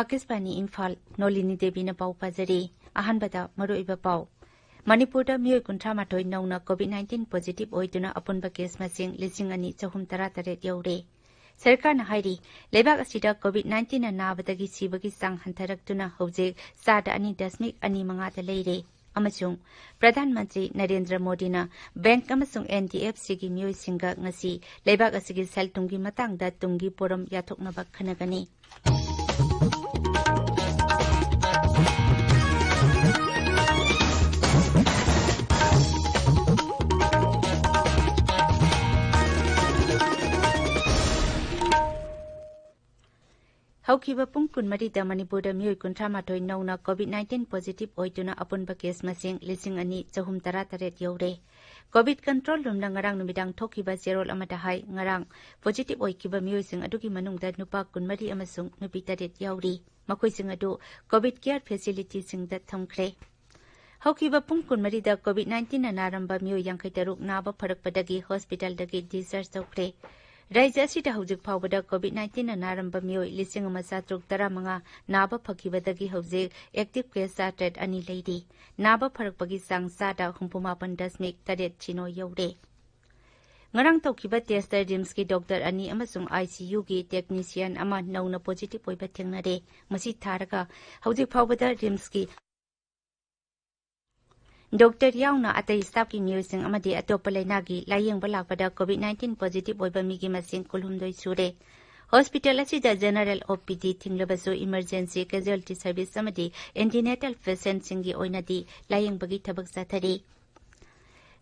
आकाशवाणी इम्फाल नोलिनी देवी ने पाउ पाजरी अहनबदा मरुइबा पाउ मणिपुर मियोय 38 नौना कोविड-19 पॉजिटिव ओइदुना अपुनबा केस मसिंग 2,638 यौरे सरकारना हाइरी लेबाक असिदा कोविड-19 ना नाबदगी सिबगी सांग हंथरक्तुना हौजे सादा 2.25 लेरे अमसुंग प्रधानमंत्री नरेंद्र मोदीना बैंक अमसुंग एनडीएफसी की मियोयसिंगा ngasi लेबाक असिगी सेलतुंगी मतंगदा तुंगी पोरम याथोकनबा खनगनी हौखिबा पुंग कुनमरीदा मणिपुरदा मियोय 38 नौना कोविड-19 पॉजिटिव ओइदुना अपुनबा केस मसिंग 2,638 यौरे कोविड कंट्रोल रूम नंगरांग नुमिदांग थोखिबा जेरोल अमदा हाई ngarang पॉजिटिव ओइकिबा मियोयसिंग अदुगी मनुंगदा नुपा कुनमरी अमसुंग नुपी 8 यौरी मखोइसिंग अदु कोविड केयर फैसिलिटी सिंगदा थमख्रे हौखिबा पुंग कुनमरीदा कोविड-19 ना नारंबा मियोय 53 नाबा फरकपदगी हॉस्पिटलदगी डिस्चार्ज तौख्रे राज्य असिदा हौजिक फावबदा कोविड-19 ना नारंबा मियोय 735 नाबा फखिबदगी हौजिक एक्टिव केस 2 लेरी नाबा फरकपगी सांग सादा 69.8 चिनो you're ngarang tokhiba test rims ki doctor ani amasung ICU ki technician ama nauna positive oiba thengnare masi tharaga hauji phawbada rims ki Doctor yauna atai staff ki miyosing amadi atopa lainagi layeng balakpada COVID-19 positive oiba migi masing kulhumdoi sure. Hospital asida general OPD thinglabasu emergency casualty service amadi antenatal patient singi oinadi layeng bagi thabak sathari.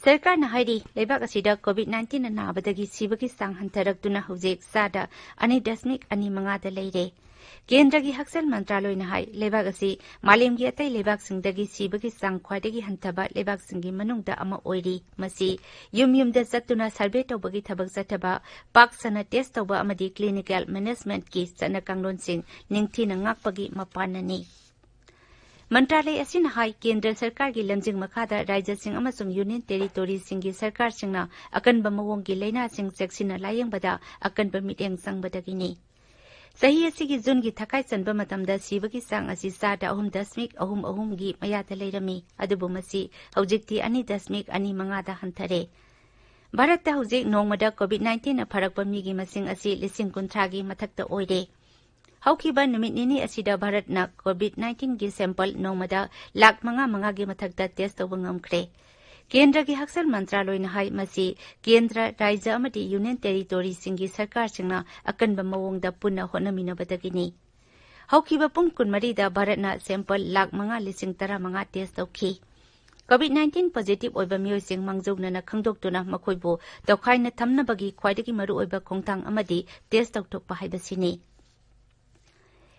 सरकार न हाइरी लेबाक असिदा कोविड-19 नाबदगी सिबगी सांग हंथरक्तुना हौजिक सादा 2.25 लेरे केंद्र की हक्सल मंत्रालय न हाई लेबाक असि मालेमगी अतै लेबाक सिंगदगी सिबगी सांग ख्वाइदगी हंथबा लेबाक सिंगी मनुंगदा अमा ओइरी मसि युमयुमदा चत्तुना सर्वे तौबगी थबक चथबा पाकसना टेस्ट तौबा अमदी क्लिनिकल मैनेजमेंट की सना कांगलोन सिंग निंगथीना ngakpagi mapanani मंत्रालय असिन हाई केंद्र सरकार की लमजिंग मखादा राज्य सिंह अमसुंग यूनियन टेरिटोरी सिंगी सरकार सिंगना अकनबा मवोंगी लैना सिंग सेक्सिना लायंगबदा अकनबा मिटेंग संगबदगिनी सही असिगी जून की थकाई चनबा मतमदा सिबगी सांग असि सादा 3.33 गी मयादा लेरमी अदुबु मसि हौजिकती 2.25 दा हंथरे भारत हौजिक नोंगमदा कोविड-19 फरकपा मिगी मसिंग असि 19,000 गी मथक्ता ओइरे हौखिबा नुमित निनी असिदा भारतना कोविड-19 की सैंपल नोंगमदा 5,500 गी मथक्ता टेस्ट तौबा ngamkhre केंद्र की हक्सल मंत्रालय न हाई मसि केंद्र राज्य अमदी यूनियन टेरिटोरी सिंगी सरकार सिंगना अकनबा मवोंगदा पुन्ना होनमिनबदगिनी हौखिबा पुंग कुनमरीदा भारतना सैंपल 5,513 टेस्ट तौखि कोविड-19 पॉजिटिव ओइबा मियोयसिंग मांगजौनना खंगदोक्तुना मखोइबो तौखाइना थमनबगी ख्वाइदगी मरु ओइबा खोंगथांग अमदी टेस्ट तौथोकपा हाइबसिनी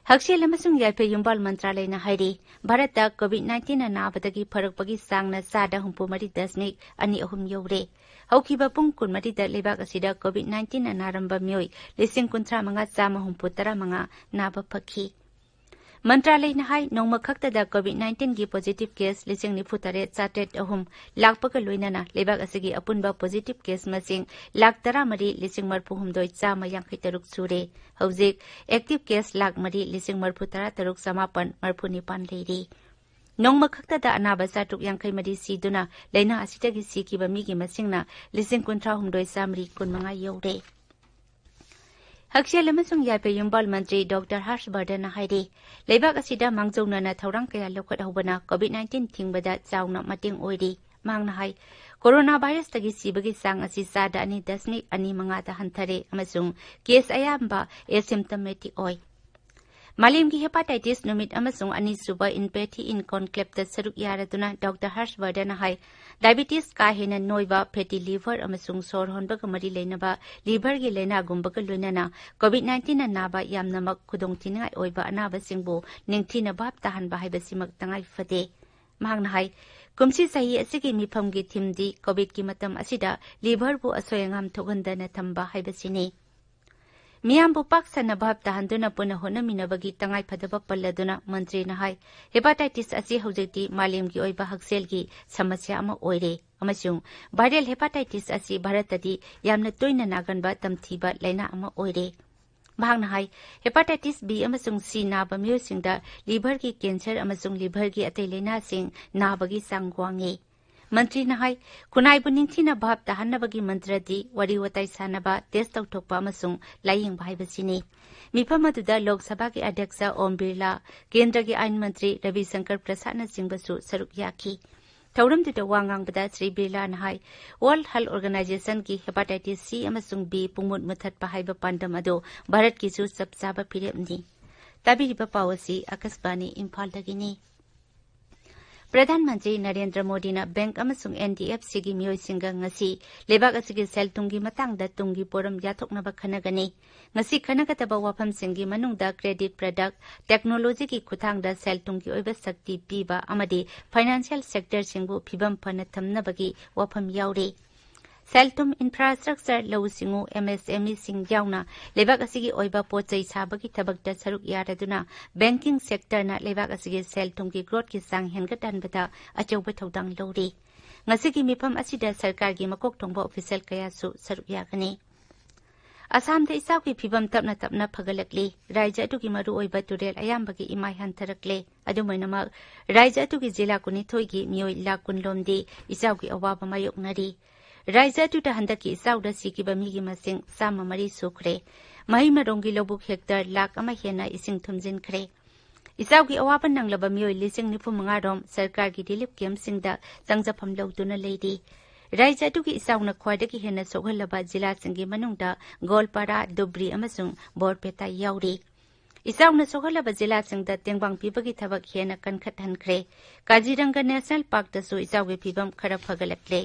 हक्सेल अमसुंग याइफे युम्बाल मंत्रालय न हाइरी भारत कोविड-19 नाबदगी फरकपगी सांगना सादा 3.23 यौरे हौखिबा पुंग कुनमरीदा लेबाक असिदा कोविड-19 नारंबा मियोय 19,535 नाबा फखी मंत्रालय न हाई नौमा खक्तदा कोविड-19 की पॉजिटिव केस 94,703 लाखपगा लोइनाना लेबाक असिगी अपुनबा पॉजिटिव केस मसिंग 1,30,30,953 सुरे हौजिक एक्टिव केस 1,30,33,959 लेरी नौमा खक्तदा अनाबा 7,50 सिदुना लैना असिदगी सिकिबा मिगी मसिंगना 19,915 यौरे हक्सेल अमसुंग याइफे युम्बाल मंत्री डॉक्टर हर्षवर्धन हाइरी लेबाक असिदा मांगजौनना थौरांग कया लौखटहौबना कोविड-19 थिंगबदा चाउना मतेंग ओइरी मांगना हाई कोरोना वायरस तगी सिबगी सांग असि सादा 2.25 दा हंथरे अमसुंग केस अयाम्बा एसिम्टोमेटिक ओइ मालेमगी हेपाटाइटिस नुमित अमसुंग अनिसुबा इनपेथी इन कॉन्क्लेव सरुक यारदुना डॉक्टर हर्षवर्धन हाई डायबिटीज का हेना नोइबा फैटी लिवर अमसुंग सोर होनबगा मरी लेनबा लिवर की लेना गुंबगा लोइनाना कोविड-19 नाबा यामनमक खुदोंथिनगाय ओइबा अनाबा सिंगबो निंगथीना भाब ताहनबा हाइबसिमक तंगाई फदे मांगना हाई कुमसी सही असिगी मिफमगी थिमदी कोविड की मतम असिदा लिवर बु असोयंगाम थोगंदना थंबा हाइबसिनी मियामबु पाक्सना भाब ताहनदुना पुनः होनमिनबगी तंगाई फदबा पल्लदुना मंत्री न हाई हेपाटाइटिस असि हौजिकती मालेमगी ओइबा हक्सेलगी समस्या अमा ओइरे अमसुंग वायरल हेपाटाइटिस असि भारतदी यामना तोइना नागनबा तमथीबा लैना अमा ओइरे ꯃꯍꯥꯛꯅ ꯍꯥꯏ ꯍꯦꯄꯥꯇꯥꯏꯇꯤꯁ B ꯑꯃꯁꯨꯡ C ꯅꯥꯕ ꯃꯤꯑꯣꯏꯁꯤꯡꯗ ꯂꯤꯚꯔꯒꯤ ꯀꯦꯟꯁꯔ ꯑꯃꯁꯨꯡ ꯂꯤꯚꯔꯒꯤ ꯑꯇꯩ ꯂꯩꯅꯥꯁꯤꯡ ꯅꯥꯕꯒꯤ ꯆꯥꯡ ꯋꯥꯡꯏ ꯃꯟꯇ꯭ꯔꯤꯅ ꯍꯥꯏ ꯈꯨꯟꯅꯥꯏꯕꯨ ꯅꯤꯡꯊꯤꯅ ꯚꯥꯞ ꯇꯥꯍꯟꯅꯕꯒꯤ ꯃꯟꯇ꯭ꯔꯗꯤ ꯋꯥꯔꯤ ꯋꯥꯇꯥꯏ ꯁꯥꯟꯅꯕ ꯇꯦꯁ ꯇꯧꯊꯣꯛꯄ ꯑꯃꯁꯨꯡ ꯂꯥꯌꯦꯡꯕ ꯍꯥꯏꯕꯁꯤꯅꯤ ꯃꯤꯐꯝ ꯑꯗꯨꯗ ꯂꯣꯛ ꯁꯚꯥꯒꯤ ꯑध्यꯛꯁ ꯑꯣꯝ ꯕꯤꯔꯂꯥ ꯀꯦꯟꯗ꯭ꯔꯒꯤ ꯑꯥꯏꯟ ꯃꯟꯇ꯭ꯔꯤ ꯔꯕꯤ ꯁꯪꯀꯔ ꯄ꯭ꯔꯁꯥꯗꯅꯆꯤꯡꯕꯁꯨ ꯁꯔꯨꯛ ꯌꯥꯈꯤ ꯊꯧꯔꯝꯗꯨꯗ ꯋꯥ ꯉꯥꯡꯕꯗ ಶ್ರೀ ꯕꯤꯔꯂꯥꯅ ꯍꯥꯏ ꯋꯥꯔꯜꯗ ꯍꯦꯜꯊ ꯑꯣꯔꯒꯅꯥꯏꯖꯦꯁꯟꯒꯤ ꯍꯦꯄꯥꯇꯥꯏꯇꯤꯁ C ꯑꯃꯁꯨꯡ B ꯄꯨꯡꯃꯨꯠ ꯃꯨꯊꯠꯄ ꯍꯥꯏꯕ ꯄꯥꯟꯗꯝ ꯑꯗꯨ ꯚꯥꯔꯠꯀꯤꯁꯨ ꯆꯞ ꯆꯥꯕ ꯐꯤꯔꯦꯞꯅꯤ ꯇꯥꯕꯤꯔꯤꯕ ꯄꯥꯎ ꯑꯁꯤ ꯑꯀꯥꯁꯕꯥꯅꯤ ꯏꯝꯐꯥꯜꯗꯒꯤꯅꯤ ꯄ꯭ꯔꯙꯥꯟ ꯃꯟꯇ꯭ꯔꯤ ꯅꯔꯦꯟꯗ꯭ꯔ ꯃꯣꯗꯤꯅ ꯕꯦꯡꯛ ꯑꯃꯁꯨꯡ NDFCꯒꯤ ꯃꯤꯑꯣꯏꯁꯤꯡꯒ ꯉꯁꯤ ꯂꯩꯕꯥꯛ ꯑꯁꯤꯒꯤ ꯁꯦꯜ ꯊꯨꯝꯒꯤ ꯃꯇꯥꯡꯗ ꯇꯨꯡꯒꯤ ꯄꯣꯔꯝ ꯌꯥꯊꯣꯛꯅꯕ ꯈꯟꯅꯒꯅꯤ ꯉꯁꯤ ꯈꯟꯅꯒꯗꯕ ꯋꯥꯐꯝꯁꯤꯡꯒꯤ ꯃꯅꯨꯡꯗ ꯀ꯭ꯔꯦꯗꯤꯠ ꯄ꯭ꯔꯗꯛ ꯇꯦꯛꯅꯣꯂꯣꯖꯤꯒꯤ ꯈꯨꯠꯊꯥꯡꯗ ꯁꯦꯜ ꯊꯨꯝꯒꯤ ꯑꯣꯏꯕ ꯁꯛꯇꯤ ꯄꯤꯕ ꯑꯃꯗꯤ ꯐꯥꯏꯅꯥꯟꯁꯤꯌꯦꯜ ꯁꯦꯛꯇꯔꯁꯤꯡꯕꯨ ꯐꯤꯕꯝ ꯐꯅ ꯊꯝꯅꯕꯒꯤ ꯋꯥꯐꯝ ꯌꯥꯎꯔꯤ ꯁꯦꯜ-ꯊꯨꯝ ꯏꯟꯐ꯭ꯔꯥꯁ꯭ꯇ꯭ꯔꯛꯆꯔ ꯂꯧꯎ-ꯁꯤꯡꯎ MSMEꯁꯤꯡ ꯌꯥꯎꯅ ꯂꯩꯕꯥꯛ ꯑꯁꯤꯒꯤ ꯑꯣꯏꯕ ꯄꯣꯠꯆꯩ ꯁꯥꯕꯒꯤ ꯊꯕꯛꯇ ꯁꯔꯨꯛ ꯌꯥꯔꯗꯨꯅ ꯕꯦꯡꯀꯤꯡ ꯁꯦꯛꯇꯔꯅ ꯂꯩꯕꯥꯛ ꯑꯁꯤꯒꯤ ꯁꯦꯜ-ꯊꯨꯝꯒꯤ ꯒ꯭ꯔꯣꯊꯀꯤ ꯆꯥꯡ ꯍꯦꯟꯒꯠꯍꯟꯕꯗ ꯑꯆꯧꯕ ꯊꯧꯗꯥꯡ ꯂꯧꯔꯤ ꯉꯁꯤꯒꯤ ꯃꯤꯐꯝ ꯑꯁꯤꯗ ꯁꯔꯀꯥꯔꯒꯤ ꯃꯀꯣꯛ ꯊꯣꯡꯕ ꯑꯣꯐꯤꯁꯤꯌꯦꯜ ꯀꯌꯥꯁꯨ ꯁꯔꯨꯛ ꯌꯥꯒꯅꯤ ꯑꯁꯥꯝꯗ ꯏꯆꯥꯎꯒꯤ ꯐꯤꯚꯝ ꯇꯞꯅ ꯇꯞꯅ ꯐꯒꯠꯂꯛꯂꯤ ꯔꯥꯏꯖ꯭ꯌ ꯑꯗꯨꯒꯤ ꯃꯔꯨꯑꯣꯏꯕ ꯇꯨꯔꯦꯜ ꯑꯌꯥꯝꯕꯒꯤ ꯏꯃꯥꯏ ꯍꯟꯊꯔꯛꯂꯦ ꯑꯗꯨꯃꯥꯏꯅꯃꯛ ꯔꯥꯏꯖ꯭ꯌ ꯑꯗꯨꯒꯤ ꯖꯤꯂꯥ 12ꯒꯤ ꯃꯤꯑꯣꯏ ꯂꯥꯈ 10 ꯂꯣꯝꯗꯤ ꯏꯆꯥꯎꯒꯤ ꯑꯋꯥꯕ ꯃꯥꯌꯣꯛꯅꯔꯤ ꯔꯥꯏꯖ꯭य ꯑꯗꯨꯗ ꯍꯟꯗꯛꯀꯤ ꯏꯆꯥꯎꯗ ꯁꯤꯈꯤꯕ ꯃꯤꯒꯤ ꯃꯁꯤꯡ 103 ꯁꯨꯈ꯭ꯔꯦ ꯃꯍꯩ ꯃꯔꯣꯡꯒꯤ ꯂꯧꯕꯨꯛ ꯍꯦꯛꯇꯔ ꯂꯥꯈ 1 ꯍꯦꯟꯅ ꯏꯁꯤꯡ ꯊꯨꯝꯖꯤꯟꯈ꯭ꯔꯦ ꯏꯆꯥꯎꯒꯤ ꯑꯋꯥꯕ ꯅꯪꯂꯕ ꯃꯤꯑꯣꯏ 95,000 ꯔꯣꯝ ꯁꯔꯀꯥꯔꯒꯤ ꯔꯤꯂꯤꯐ ꯀꯦꯝꯞꯁꯤꯡꯗ ꯆꯪꯖꯐꯝ ꯂꯧꯗꯨꯅ ꯂꯩꯔꯤ ꯔꯥꯏꯖ꯭य ꯑꯗꯨꯒꯤ ꯏꯆꯥꯎꯅ ꯈ꯭ꯋꯥꯏꯗꯒꯤ ꯍꯦꯟꯅ ꯁꯣꯛꯍꯜꯂꯕ ꯖꯤꯂꯥꯁꯤꯡꯒꯤ ꯃꯅꯨꯡꯗ ꯒꯣꯜꯄꯥꯔꯥ ꯗꯨꯕ꯭ꯔꯤ ꯑꯃꯁꯨꯡ ꯕꯣꯔꯄꯦꯇꯥ ꯌꯥꯎꯔꯤ ꯏꯆꯥꯎꯅ ꯁꯣꯛꯍꯜꯂꯕ ꯖꯤꯂꯥꯁꯤꯡꯗ ꯇꯦꯡꯕꯥꯡ ꯄꯤꯕꯒꯤ ꯊꯕꯛ ꯍꯦꯟꯅ ꯀꯟꯈꯠꯍꯟꯈ꯭ꯔꯦ ꯀꯥꯖꯤꯔꯪꯒ ꯅꯦꯁꯅꯦꯜ ꯄꯥर्कꯇꯁꯨ ꯏꯆꯥꯎꯒꯤ ꯐꯤꯚꯝ ꯈꯔ ꯐꯒꯠꯂꯛꯂꯦ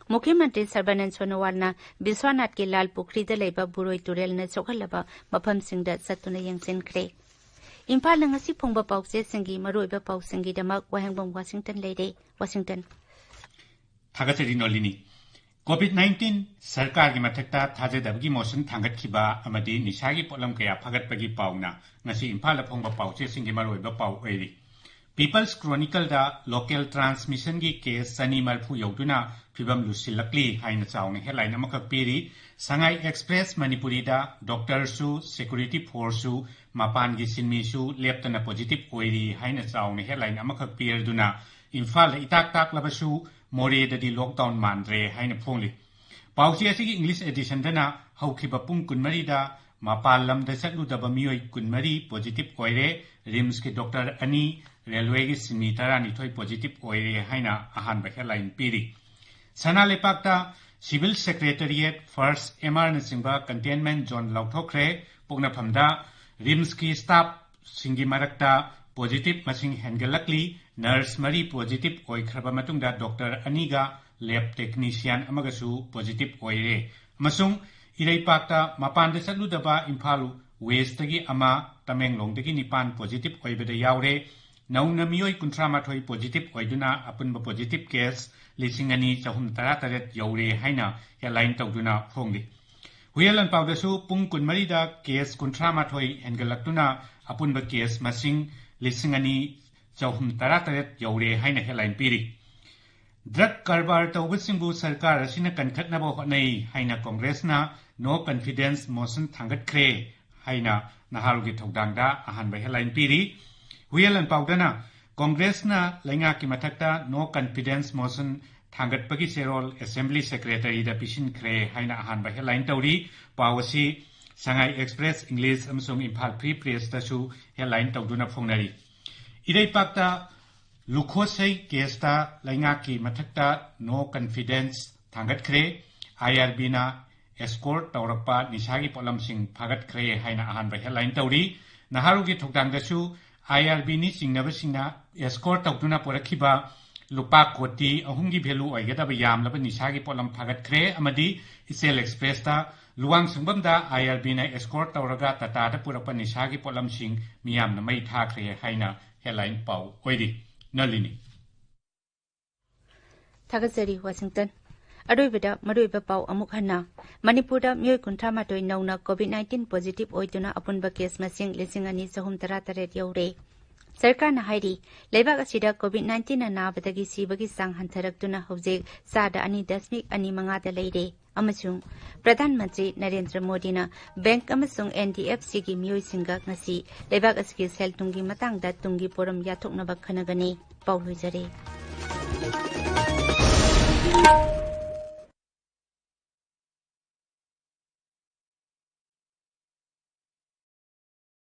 मुख्यमंत्री सर्बानंद सोनोवालना विश्वनाथ के लाल पुखरीद लेबा बुरोई तुरेलना सोखलबा मफमसिंगदा चतुना यंगसिनख्रे Imphal ngasi phongba pause singi maroiba pausingi damak Wahengbam Washington leire Washington थागतरी नोलिनी कोविड-19 सरकार की मथक्ता थाजेदबगी मोशन थांगतखिबा अमदी निशागी पोलम कया फगतपगी पाउना ngasi इम्फाल फोंगबा पाउचे सिंगी मरोइबा पाउ ओइरी पीपल्स क्रोनिकल दा लोकल ट्रांसमिशन की केस सनी मरफु यौदुना फिबम लुसिलकली हाइन चाउने हेडलाइन अमखक पीरी संगाई एक्सप्रेस मणिपुरी दा डॉक्टर सु सिक्योरिटी फोर्स सु मापान की सिनमी सु लेप्तना पॉजिटिव ओइरी हाइन चाउने हेडलाइन अमखक पीरदुना इम्फाल इताक ताक लबसु मोरे ददी लॉकडाउन मानद्रे हाइन फोंगली पाउची असिगी इंग्लिश एडिशन दना हौखिबा पुंग कुनमरी दा मापाल लमदा चटलुदबा मियोय कुनमरी पॉजिटिव ओइरे रिम्स के डॉक्टर अनि रेलवे की सिमी तरानिथोई पॉजिटिव ओइरे हाइना अहानबा हेडलाइन पीरी सना लेपाक्ता सिविल सेक्रेटरिएट फर्स्ट एमआर नसिंबा कंटेनमेंट जोन लौथोख्रे पोगनाफमदा रिम्स की स्टाफ सिंगी मरक्ता पॉजिटिव मसिंग हेंगलकली नर्स मरी पॉजिटिव ओइख्रबा मतुंगदा डॉक्टर अनीगा लैब टेक्नीशियन अमगसु पॉजिटिव ओइरे मसुंग इरैपाक्ता मपानदा चलुदबा इम्फाल वेस्टगी अमा तमेंगलोंगदगी निपान पॉजिटिव ओइबदा यावरे नौना मियोय 38 पॉजिटिव ओइदुना अपुनबा पॉजिटिव केस 2,438 यौरे हाइना हेडलाइन तौदुना फोंगली हुयलन पाउदसु पुंग कुनमरीदा केस 38 हेंगलक्तुना अपुनबा केस मसिंग 2,438 यौरे हाइना हेडलाइन पीरी ड्रग कारबार तौबसिंबु सरकार असिना कनखतनबा होनई हाइना कांग्रेसना नो कॉन्फिडेंस मोशन थांगतख्रे हाइना नहारुगी थौदांगदा अहानबा हेडलाइन पीरी हुयलन पाउदना कांग्रेसना लैंगा की मथक्ता नो कॉन्फिडेंस मोशन थांगतपगी सेरोल असेंबली सेक्रेटरी दा पिसिनख्रे हाइना अहानबा हेडलाइन तौरी पावसी संगाई एक्सप्रेस इंग्लिश अमसुंग इम्फाल फ्री प्रेस तसु हेडलाइन तौदुना फोंगनरी इरैपाक्ता लुखोसै केसता लैंगा की मथक्ता नो कॉन्फिडेंस थांगतख्रे IRB ना एस्कोर्ट तौरपा निशागी पोलमसिंग फागतख्रे हाइना अहानबा हेडलाइन तौरी नहारुगी थौदांगदसु IRB नि सिंगनबसिंगना एस्कोर्ट तौदुना पोरखिबा लुपा कोटी अहुंगी भेलु ओइगदबा यामलबा निशागी पोलम फागतख्रे अमदी इसेल एक्सप्रेस ता लुवांग संबमदा IRB ना एस्कोर्ट तौरगा ततादा पुरपा निशागी पोलमसिंग मियामना मै थाख्रे हाइना हेडलाइन पाउ ओइरी नलिनी थागजरी वाशिंगटन अरोइबदा मरोइबा पाउ अमुक हन्ना मणिपुरदा मियोय 38 नौना कोविड-19 पॉजिटिव ओइदुना अपुनबा केस मसिंग 2,638 यौरे सरकारना हाइरी लेबाक असिदा कोविड-19 नाबदगी सीबगी सांग हंथरक्तुना हौजिक सादा 2.25 लेरे अमसुंग प्रधानमंत्री नरेंद्र मोदी ना बैंक अमसुंग NDFC की मियोइसिंगा ngasi लेबाक असकी सेल तुंगी मतंगदा तुंगी पोरम याथोकनबा खनगनी पाउलुजरे